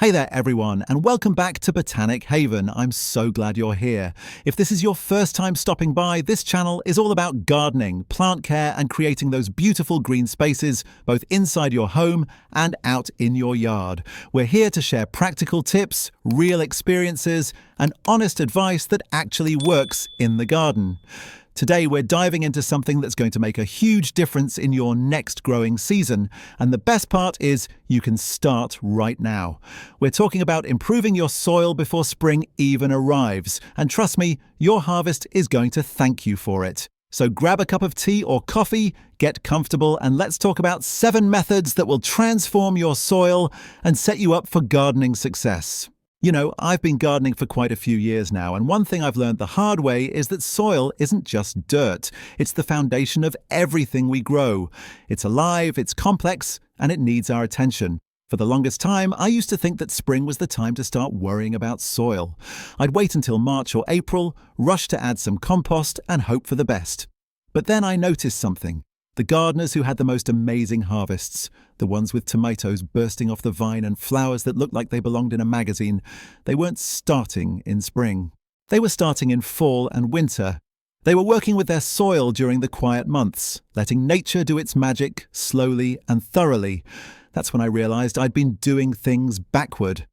Hey there everyone, and welcome back to Botanic Haven. I'm so glad you're here. If this is your first time stopping by, this channel is all about gardening, plant care, and creating those beautiful green spaces, both inside your home and out in your yard. We're here to share practical tips, real experiences, and honest advice that actually works in the garden. Today we're diving into something that's going to make a huge difference in your next growing season, and the best part is you can start right now. We're talking about improving your soil before spring even arrives, and trust me, your harvest is going to thank you for it. So grab a cup of tea or coffee, get comfortable, and let's talk about 7 methods that will transform your soil and set you up for gardening success. You know, I've been gardening for quite a few years now, and one thing I've learned the hard way is that soil isn't just dirt. It's the foundation of everything we grow. It's alive, it's complex, and it needs our attention. For the longest time, I used to think that spring was the time to start worrying about soil. I'd wait until March or April, rush to add some compost, and hope for the best. But then I noticed something. The gardeners who had the most amazing harvests, the ones with tomatoes bursting off the vine and flowers that looked like they belonged in a magazine, they weren't starting in spring. They were starting in fall and winter. They were working with their soil during the quiet months, letting nature do its magic slowly and thoroughly. That's when I realized I'd been doing things backward.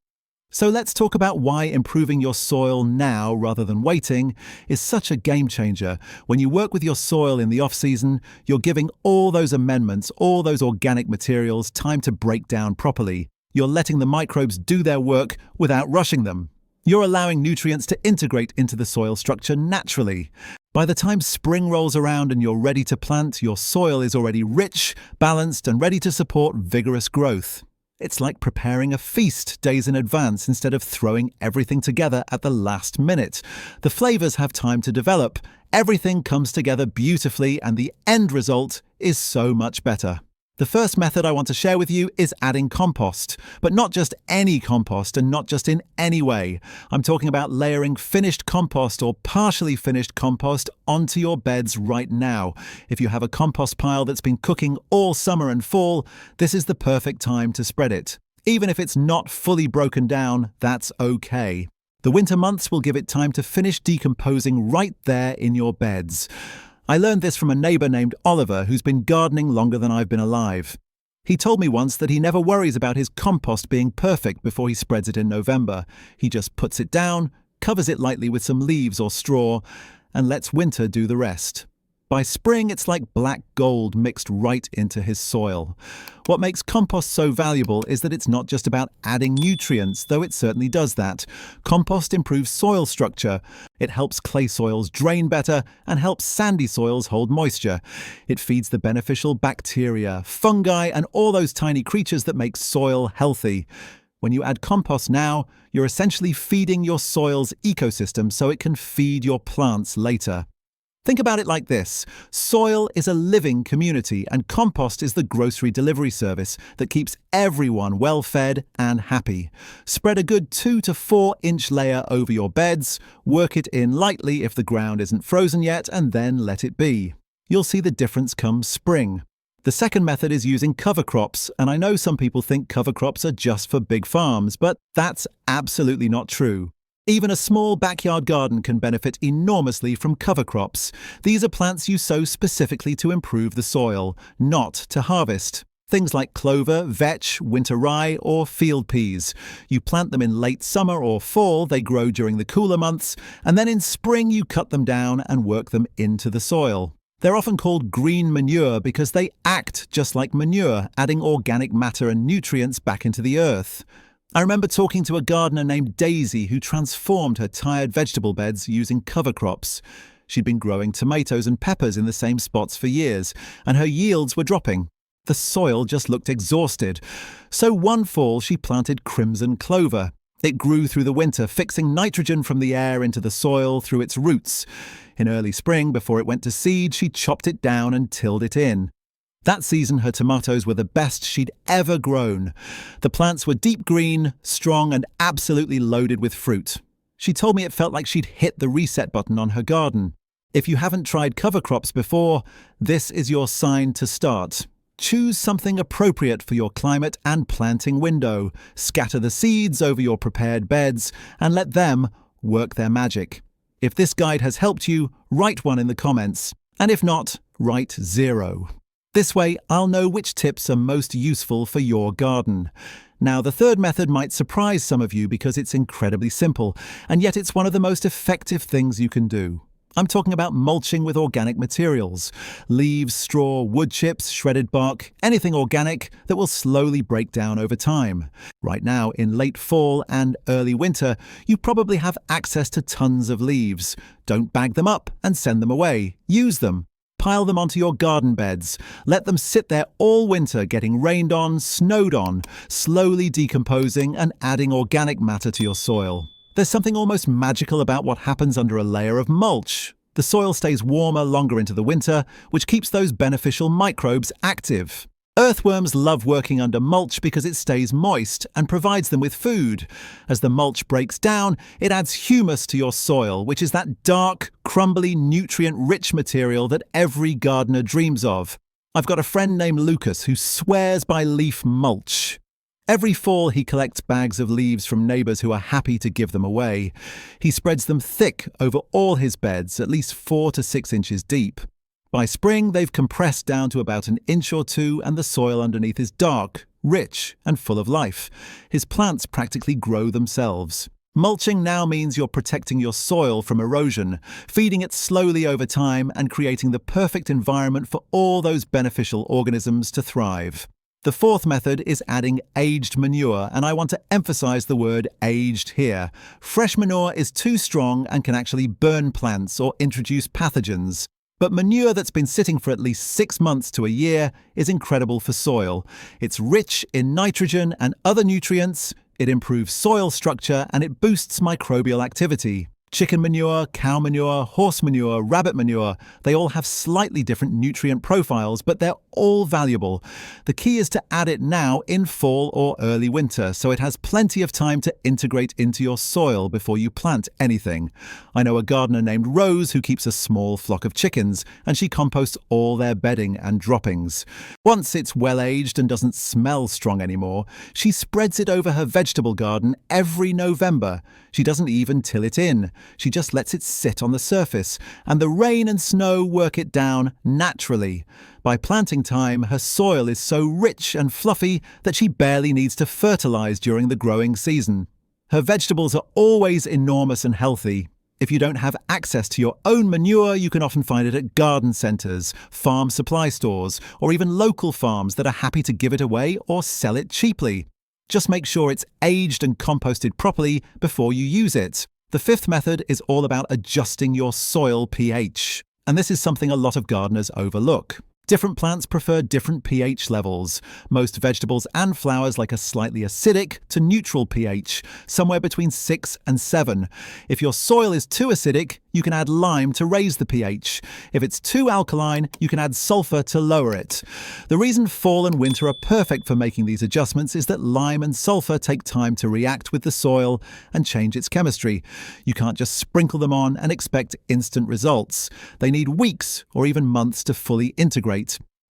So let's talk about why improving your soil now rather than waiting is such a game changer. When you work with your soil in the off-season, you're giving all those amendments, all those organic materials time to break down properly. You're letting the microbes do their work without rushing them. You're allowing nutrients to integrate into the soil structure naturally. By the time spring rolls around and you're ready to plant, your soil is already rich, balanced, and ready to support vigorous growth. It's like preparing a feast days in advance instead of throwing everything together at the last minute. The flavors have time to develop, everything comes together beautifully, and the end result is so much better. The first method I want to share with you is adding compost, but not just any compost and not just in any way. I'm talking about layering finished compost or partially finished compost onto your beds right now. If you have a compost pile that's been cooking all summer and fall, this is the perfect time to spread it. Even if it's not fully broken down, that's okay. The winter months will give it time to finish decomposing right there in your beds. I learned this from a neighbour named Oliver who's been gardening longer than I've been alive. He told me once that he never worries about his compost being perfect before he spreads it in November. He just puts it down, covers it lightly with some leaves or straw, and lets winter do the rest. By spring, it's like black gold mixed right into his soil. What makes compost so valuable is that it's not just about adding nutrients, though it certainly does that. Compost improves soil structure. It helps clay soils drain better and helps sandy soils hold moisture. It feeds the beneficial bacteria, fungi, and all those tiny creatures that make soil healthy. When you add compost now, you're essentially feeding your soil's ecosystem so it can feed your plants later. Think about it like this. Soil is a living community, and compost is the grocery delivery service that keeps everyone well fed and happy. Spread a good 2 to 4 inch layer over your beds, work it in lightly if the ground isn't frozen yet, and then let it be. You'll see the difference come spring. The second method is using cover crops, and I know some people think cover crops are just for big farms, but that's absolutely not true. Even a small backyard garden can benefit enormously from cover crops. These are plants you sow specifically to improve the soil, not to harvest. Things like clover, vetch, winter rye, or field peas. You plant them in late summer or fall, they grow during the cooler months, and then in spring you cut them down and work them into the soil. They're often called green manure because they act just like manure, adding organic matter and nutrients back into the earth. I remember talking to a gardener named Daisy who transformed her tired vegetable beds using cover crops. She'd been growing tomatoes and peppers in the same spots for years, and her yields were dropping. The soil just looked exhausted. So one fall she planted crimson clover. It grew through the winter, fixing nitrogen from the air into the soil through its roots. In early spring, before it went to seed, she chopped it down and tilled it in. That season, her tomatoes were the best she'd ever grown. The plants were deep green, strong, and absolutely loaded with fruit. She told me it felt like she'd hit the reset button on her garden. If you haven't tried cover crops before, this is your sign to start. Choose something appropriate for your climate and planting window. Scatter the seeds over your prepared beds and let them work their magic. If this guide has helped you, write 1 in the comments. And if not, write 0. This way, I'll know which tips are most useful for your garden. Now, the third method might surprise some of you because it's incredibly simple, and yet it's one of the most effective things you can do. I'm talking about mulching with organic materials. Leaves, straw, wood chips, shredded bark, anything organic that will slowly break down over time. Right now, in late fall and early winter, you probably have access to tons of leaves. Don't bag them up and send them away. Use them. Pile them onto your garden beds. Let them sit there all winter, getting rained on, snowed on, slowly decomposing and adding organic matter to your soil. There's something almost magical about what happens under a layer of mulch. The soil stays warmer longer into the winter, which keeps those beneficial microbes active. Earthworms love working under mulch because it stays moist and provides them with food. As the mulch breaks down, it adds humus to your soil, which is that dark, crumbly, nutrient-rich material that every gardener dreams of. I've got a friend named Lucas who swears by leaf mulch. Every fall, he collects bags of leaves from neighbours who are happy to give them away. He spreads them thick over all his beds, at least 4 to 6 inches deep. By spring, they've compressed down to about an inch or 2, and the soil underneath is dark, rich, and full of life. His plants practically grow themselves. Mulching now means you're protecting your soil from erosion, feeding it slowly over time, and creating the perfect environment for all those beneficial organisms to thrive. The fourth method is adding aged manure, and I want to emphasize the word aged here. Fresh manure is too strong and can actually burn plants or introduce pathogens. But manure that's been sitting for at least 6 months to a year is incredible for soil. It's rich in nitrogen and other nutrients, it improves soil structure, and it boosts microbial activity. Chicken manure, cow manure, horse manure, rabbit manure, they all have slightly different nutrient profiles, but they're all valuable. The key is to add it now in fall or early winter, so it has plenty of time to integrate into your soil before you plant anything. I know a gardener named Rose who keeps a small flock of chickens, and she composts all their bedding and droppings. Once it's well aged and doesn't smell strong anymore, she spreads it over her vegetable garden every November. She doesn't even till it in. She just lets it sit on the surface, and the rain and snow work it down naturally. By planting time, her soil is so rich and fluffy that she barely needs to fertilize during the growing season. Her vegetables are always enormous and healthy. If you don't have access to your own manure, you can often find it at garden centres, farm supply stores, or even local farms that are happy to give it away or sell it cheaply. Just make sure it's aged and composted properly before you use it. The fifth method is all about adjusting your soil pH, and this is something a lot of gardeners overlook. Different plants prefer different pH levels. Most vegetables and flowers like a slightly acidic to neutral pH, somewhere between 6 and 7. If your soil is too acidic, you can add lime to raise the pH. If it's too alkaline, you can add sulfur to lower it. The reason fall and winter are perfect for making these adjustments is that lime and sulfur take time to react with the soil and change its chemistry. You can't just sprinkle them on and expect instant results. They need weeks or even months to fully integrate.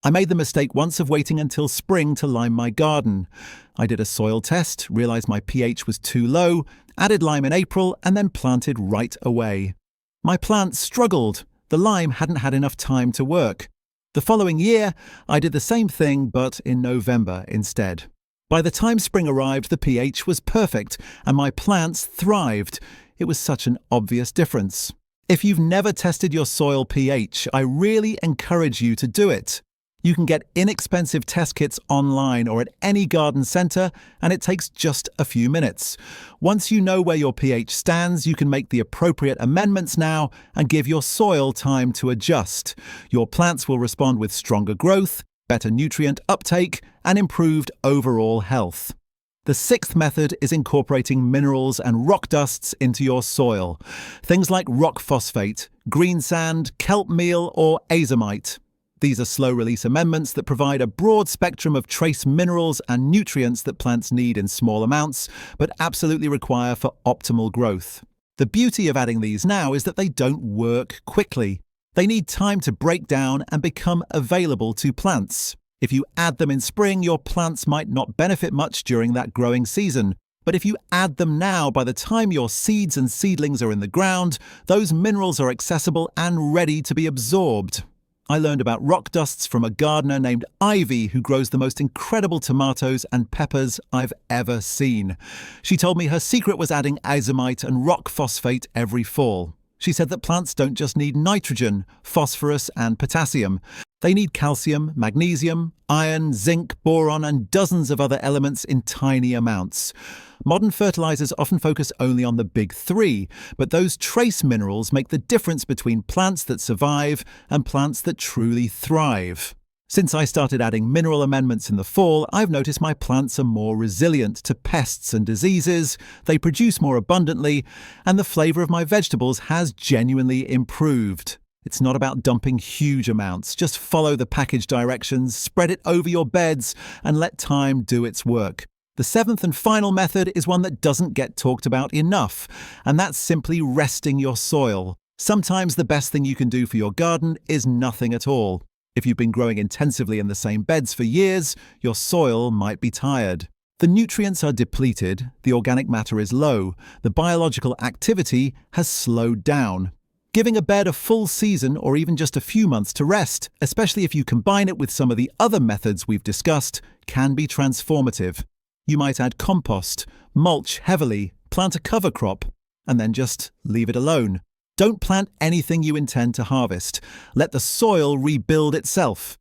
I made the mistake once of waiting until spring to lime my garden. I did a soil test, realized my pH was too low, added lime in April, and then planted right away. My plants struggled. The lime hadn't had enough time to work. The following year, I did the same thing, but in November instead. By the time spring arrived, the pH was perfect, and my plants thrived. It was such an obvious difference. If you've never tested your soil pH, I really encourage you to do it. You can get inexpensive test kits online or at any garden centre, and it takes just a few minutes. Once you know where your pH stands, you can make the appropriate amendments now and give your soil time to adjust. Your plants will respond with stronger growth, better nutrient uptake, and improved overall health. The sixth method is incorporating minerals and rock dusts into your soil. Things like rock phosphate, green sand, kelp meal, or azomite. These are slow-release amendments that provide a broad spectrum of trace minerals and nutrients that plants need in small amounts, but absolutely require for optimal growth. The beauty of adding these now is that they don't work quickly. They need time to break down and become available to plants. If you add them in spring, your plants might not benefit much during that growing season. But if you add them now, by the time your seeds and seedlings are in the ground, those minerals are accessible and ready to be absorbed. I learned about rock dusts from a gardener named Ivy who grows the most incredible tomatoes and peppers I've ever seen. She told me her secret was adding azomite and rock phosphate every fall. She said that plants don't just need nitrogen, phosphorus and potassium. They need calcium, magnesium, iron, zinc, boron and dozens of other elements in tiny amounts. Modern fertilizers often focus only on the big three, but those trace minerals make the difference between plants that survive and plants that truly thrive. Since I started adding mineral amendments in the fall, I've noticed my plants are more resilient to pests and diseases, they produce more abundantly, and the flavor of my vegetables has genuinely improved. It's not about dumping huge amounts. Just follow the package directions, spread it over your beds, and let time do its work. The seventh and final method is one that doesn't get talked about enough, and that's simply resting your soil. Sometimes the best thing you can do for your garden is nothing at all. If you've been growing intensively in the same beds for years, your soil might be tired. The nutrients are depleted, the organic matter is low, the biological activity has slowed down. Giving a bed a full season or even just a few months to rest, especially if you combine it with some of the other methods we've discussed, can be transformative. You might add compost, mulch heavily, plant a cover crop, and then just leave it alone. Don't plant anything you intend to harvest. Let the soil rebuild itself.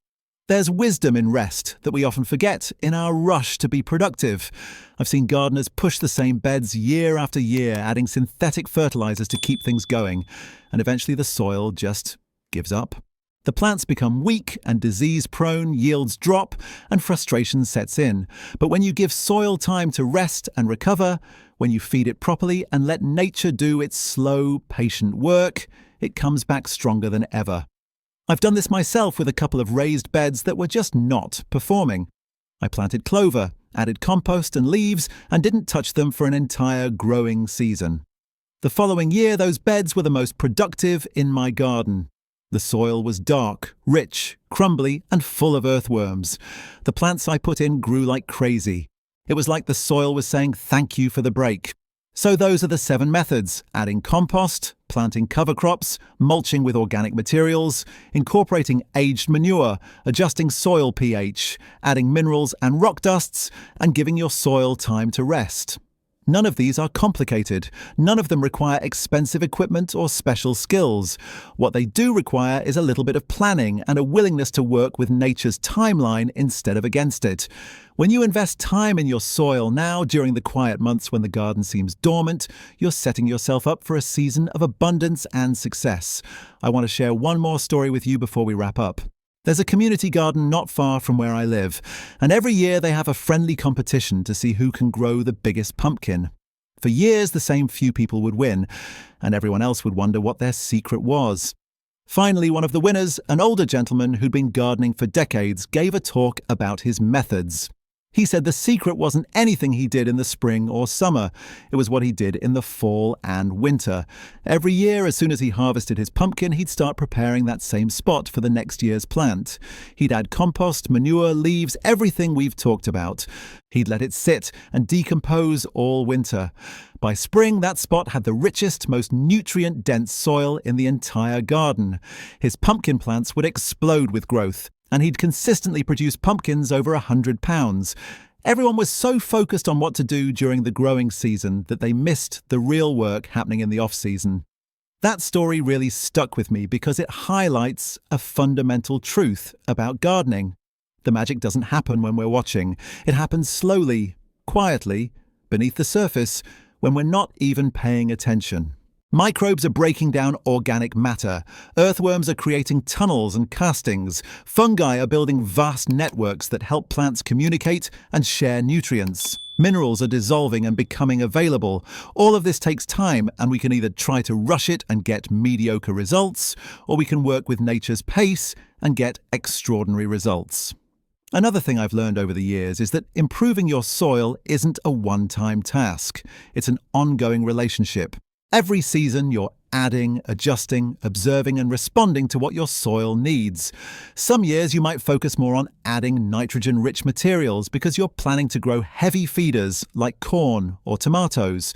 There's wisdom in rest that we often forget in our rush to be productive. I've seen gardeners push the same beds year after year, adding synthetic fertilizers to keep things going, and eventually the soil just gives up. The plants become weak and disease-prone, yields drop, and frustration sets in. But when you give soil time to rest and recover, when you feed it properly and let nature do its slow, patient work, it comes back stronger than ever. I've done this myself with a couple of raised beds that were just not performing. I planted clover, added compost and leaves, and didn't touch them for an entire growing season. The following year, those beds were the most productive in my garden. The soil was dark, rich, crumbly, and full of earthworms. The plants I put in grew like crazy. It was like the soil was saying thank you for the break. So those are the 7 methods: adding compost, planting cover crops, mulching with organic materials, incorporating aged manure, adjusting soil pH, adding minerals and rock dusts, and giving your soil time to rest. None of these are complicated. None of them require expensive equipment or special skills. What they do require is a little bit of planning and a willingness to work with nature's timeline instead of against it. When you invest time in your soil now during the quiet months when the garden seems dormant, you're setting yourself up for a season of abundance and success. I want to share one more story with you before we wrap up. There's a community garden not far from where I live, and every year they have a friendly competition to see who can grow the biggest pumpkin. For years, the same few people would win, and everyone else would wonder what their secret was. Finally, one of the winners, an older gentleman who'd been gardening for decades, gave a talk about his methods. He said the secret wasn't anything he did in the spring or summer. It was what he did in the fall and winter. Every year, as soon as he harvested his pumpkin, he'd start preparing that same spot for the next year's plant. He'd add compost, manure, leaves, everything we've talked about. He'd let it sit and decompose all winter. By spring, that spot had the richest, most nutrient-dense soil in the entire garden. His pumpkin plants would explode with growth, and he'd consistently produce pumpkins over 100 pounds. Everyone was so focused on what to do during the growing season that they missed the real work happening in the off-season. That story really stuck with me because it highlights a fundamental truth about gardening. The magic doesn't happen when we're watching. It happens slowly, quietly, beneath the surface, when we're not even paying attention. Microbes are breaking down organic matter. Earthworms are creating tunnels and castings. Fungi are building vast networks that help plants communicate and share nutrients. Minerals are dissolving and becoming available. All of this takes time, and we can either try to rush it and get mediocre results, or we can work with nature's pace and get extraordinary results. Another thing I've learned over the years is that improving your soil isn't a one-time task. It's an ongoing relationship. Every season, you're adding, adjusting, observing, and responding to what your soil needs. Some years you might focus more on adding nitrogen-rich materials because you're planning to grow heavy feeders like corn or tomatoes.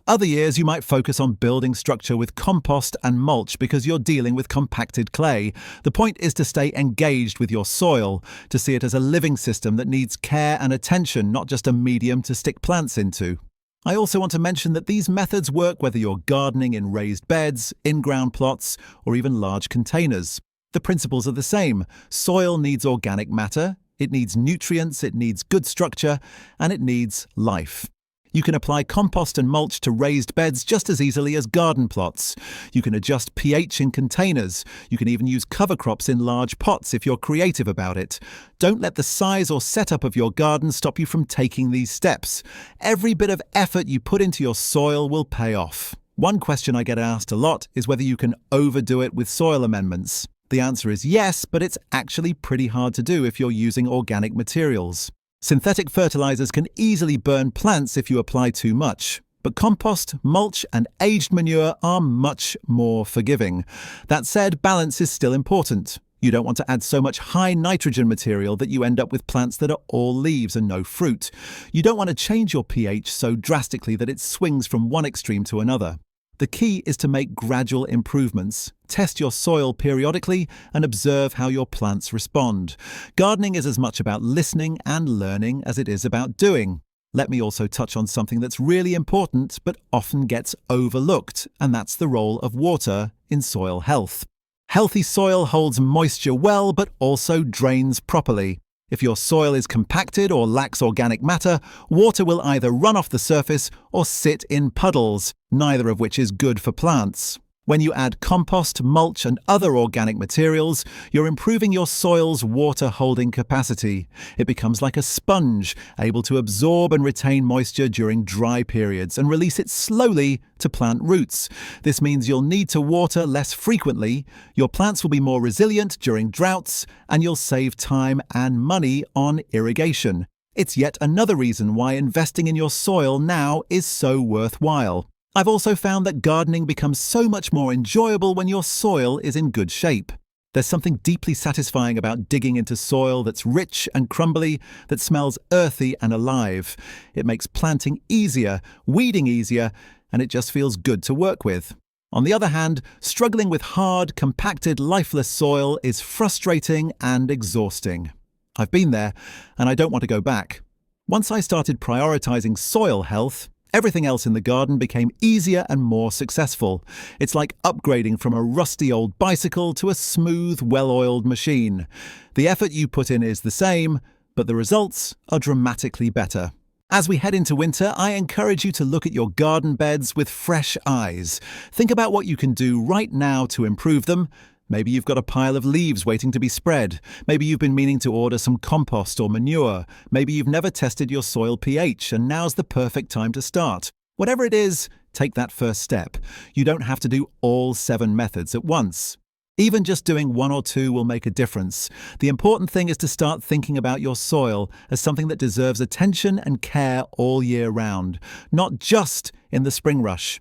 Other years you might focus on building structure with compost and mulch because you're dealing with compacted clay. The point is to stay engaged with your soil, to see it as a living system that needs care and attention, not just a medium to stick plants into. I also want to mention that these methods work whether you're gardening in raised beds, in-ground plots, or even large containers. The principles are the same. Soil needs organic matter, it needs nutrients, it needs good structure, and it needs life. You can apply compost and mulch to raised beds just as easily as garden plots. You can adjust pH in containers. You can even use cover crops in large pots if you're creative about it. Don't let the size or setup of your garden stop you from taking these steps. Every bit of effort you put into your soil will pay off. One question I get asked a lot is whether you can overdo it with soil amendments. The answer is yes, but it's actually pretty hard to do if you're using organic materials. Synthetic fertilizers can easily burn plants if you apply too much, but compost, mulch, and aged manure are much more forgiving. That said, balance is still important. You don't want to add so much high nitrogen material that you end up with plants that are all leaves and no fruit. You don't want to change your pH so drastically that it swings from one extreme to another. The key is to make gradual improvements, test your soil periodically, and observe how your plants respond. Gardening is as much about listening and learning as it is about doing. Let me also touch on something that's really important but often gets overlooked, and that's the role of water in soil health. Healthy soil holds moisture well but also drains properly. If your soil is compacted or lacks organic matter, water will either run off the surface or sit in puddles, neither of which is good for plants. When you add compost, mulch, and other organic materials, you're improving your soil's water-holding capacity. It becomes like a sponge, able to absorb and retain moisture during dry periods and release it slowly to plant roots. This means you'll need to water less frequently, your plants will be more resilient during droughts, and you'll save time and money on irrigation. It's yet another reason why investing in your soil now is so worthwhile. I've also found that gardening becomes so much more enjoyable when your soil is in good shape. There's something deeply satisfying about digging into soil that's rich and crumbly, that smells earthy and alive. It makes planting easier, weeding easier, and it just feels good to work with. On the other hand, struggling with hard, compacted, lifeless soil is frustrating and exhausting. I've been there, and I don't want to go back. Once I started prioritizing soil health, everything else in the garden became easier and more successful. It's like upgrading from a rusty old bicycle to a smooth, well-oiled machine. The effort you put in is the same, but the results are dramatically better. As we head into winter, I encourage you to look at your garden beds with fresh eyes. Think about what you can do right now to improve them. Maybe you've got a pile of leaves waiting to be spread. Maybe you've been meaning to order some compost or manure. Maybe you've never tested your soil pH and now's the perfect time to start. Whatever it is, take that first step. You don't have to do all 7 methods at once. Even just doing 1 or 2 will make a difference. The important thing is to start thinking about your soil as something that deserves attention and care all year round, not just in the spring rush.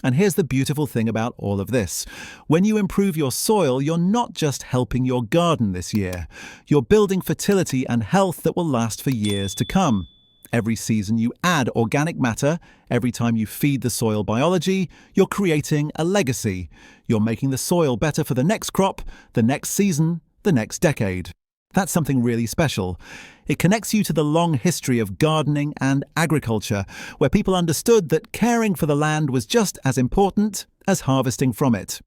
And here's the beautiful thing about all of this. When you improve your soil, you're not just helping your garden this year. You're building fertility and health that will last for years to come. Every season you add organic matter, every time you feed the soil biology, you're creating a legacy. You're making the soil better for the next crop, the next season, the next decade. That's something really special. It connects you to the long history of gardening and agriculture, where people understood that caring for the land was just as important as harvesting from it.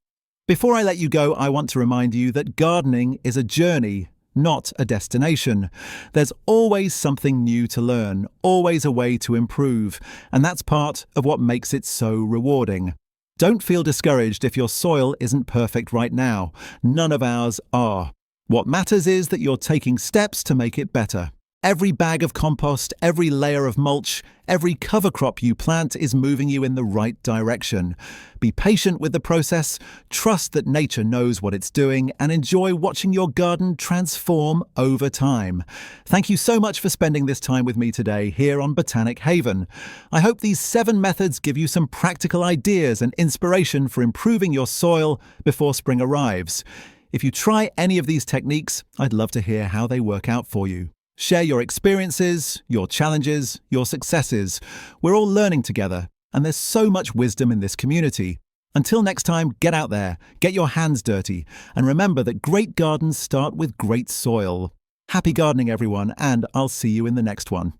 Before I let you go, I want to remind you that gardening is a journey, not a destination. There's always something new to learn, always a way to improve, and that's part of what makes it so rewarding. Don't feel discouraged if your soil isn't perfect right now. None of ours are. What matters is that you're taking steps to make it better. Every bag of compost, every layer of mulch, every cover crop you plant is moving you in the right direction. Be patient with the process, trust that nature knows what it's doing, and enjoy watching your garden transform over time. Thank you so much for spending this time with me today here on Botanic Haven. I hope these 7 methods give you some practical ideas and inspiration for improving your soil before spring arrives. If you try any of these techniques, I'd love to hear how they work out for you. Share your experiences, your challenges, your successes. We're all learning together, and there's so much wisdom in this community. Until next time, get out there, get your hands dirty, and remember that great gardens start with great soil. Happy gardening, everyone, and I'll see you in the next one.